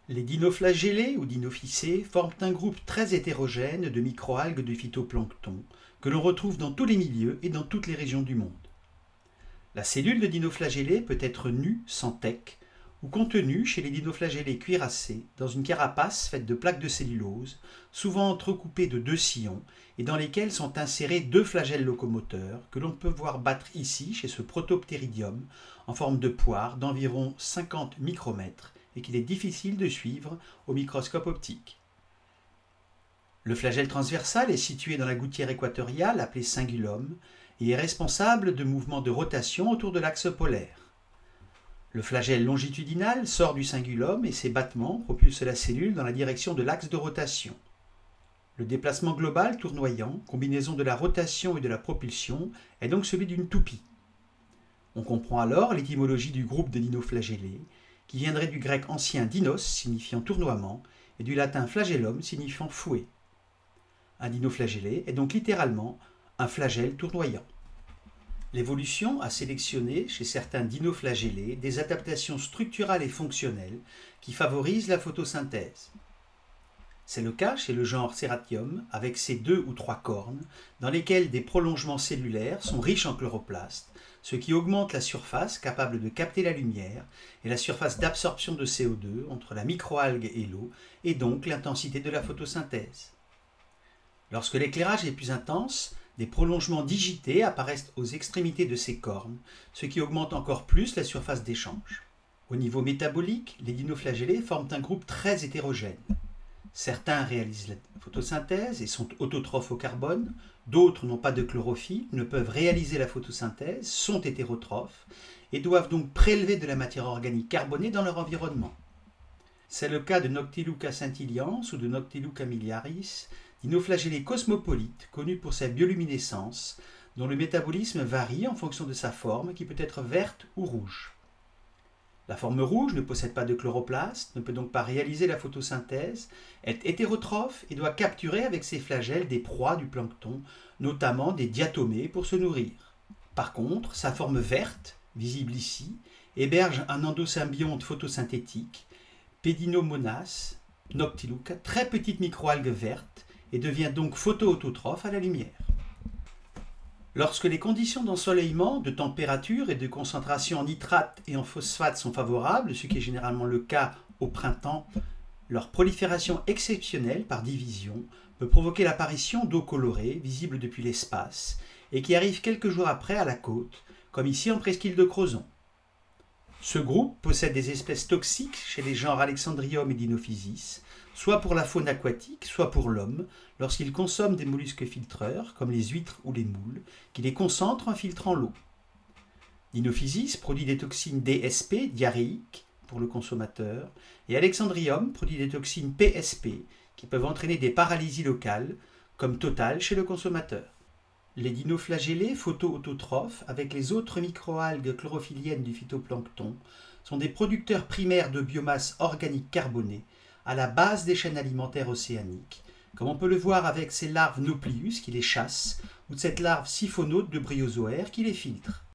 Les dinoflagellés ou dinophycées forment un groupe très hétérogène de microalgues de phytoplancton que l'on retrouve dans tous les milieux et dans toutes les régions du monde. La cellule de dinoflagellé peut être nue, sans tech, ou contenue chez les dinoflagellés cuirassés dans une carapace faite de plaques de cellulose, souvent entrecoupées de deux sillons et dans lesquels sont insérés deux flagelles locomoteurs que l'on peut voir battre ici chez ce Protopteridium en forme de poire d'environ 50 micromètres et qu'il est difficile de suivre au microscope optique. Le flagelle transversal est situé dans la gouttière équatoriale appelée cingulum et est responsable de mouvements de rotation autour de l'axe polaire. Le flagelle longitudinal sort du cingulum et ses battements propulsent la cellule dans la direction de l'axe de rotation. Le déplacement global tournoyant, combinaison de la rotation et de la propulsion, est donc celui d'une toupie. On comprend alors l'étymologie du groupe des dinoflagellés, qui viendrait du grec ancien dinos, signifiant tournoiement, et du latin flagellum, signifiant fouet. Un dinoflagellé est donc littéralement un flagelle tournoyant. L'évolution a sélectionné chez certains dinoflagellés des adaptations structurales et fonctionnelles qui favorisent la photosynthèse. C'est le cas chez le genre Ceratium avec ses 2 ou 3 cornes dans lesquelles des prolongements cellulaires sont riches en chloroplastes, ce qui augmente la surface capable de capter la lumière et la surface d'absorption de CO2 entre la microalgue et l'eau et donc l'intensité de la photosynthèse. Lorsque l'éclairage est plus intense, des prolongements digités apparaissent aux extrémités de ces cornes, ce qui augmente encore plus la surface d'échange. Au niveau métabolique, les dinoflagellés forment un groupe très hétérogène. Certains réalisent la photosynthèse et sont autotrophes au carbone, d'autres n'ont pas de chlorophylle, ne peuvent réaliser la photosynthèse, sont hétérotrophes et doivent donc prélever de la matière organique carbonée dans leur environnement. C'est le cas de Noctiluca scintillans ou de Noctiluca miliaris, dinoflagellé cosmopolite connu pour sa bioluminescence, dont le métabolisme varie en fonction de sa forme qui peut être verte ou rouge. La forme rouge ne possède pas de chloroplastes, ne peut donc pas réaliser la photosynthèse, est hétérotrophe et doit capturer avec ses flagelles des proies du plancton, notamment des diatomées pour se nourrir. Par contre, sa forme verte, visible ici, héberge un endosymbionte photosynthétique, Pedinomonas noctiluca, très petite microalgue verte, et devient donc photoautotrophe à la lumière. Lorsque les conditions d'ensoleillement, de température et de concentration en nitrate et en phosphate sont favorables, ce qui est généralement le cas au printemps, leur prolifération exceptionnelle par division peut provoquer l'apparition d'eau colorée, visible depuis l'espace, et qui arrive quelques jours après à la côte, comme ici en presqu'île de Crozon. Ce groupe possède des espèces toxiques chez les genres Alexandrium et Dinophysis, soit pour la faune aquatique, soit pour l'homme, lorsqu'il consomme des mollusques filtreurs, comme les huîtres ou les moules, qui les concentrent en filtrant l'eau. Dinophysis produit des toxines DSP, diarrhéiques, pour le consommateur, et Alexandrium produit des toxines PSP, qui peuvent entraîner des paralysies locales, comme totales chez le consommateur. Les dinoflagellés photoautotrophes, avec les autres microalgues chlorophylliennes du phytoplancton, sont des producteurs primaires de biomasse organique carbonée, à la base des chaînes alimentaires océaniques, comme on peut le voir avec ces larves Nauplius qui les chassent, ou de cette larve siphonote de bryozoaire qui les filtre.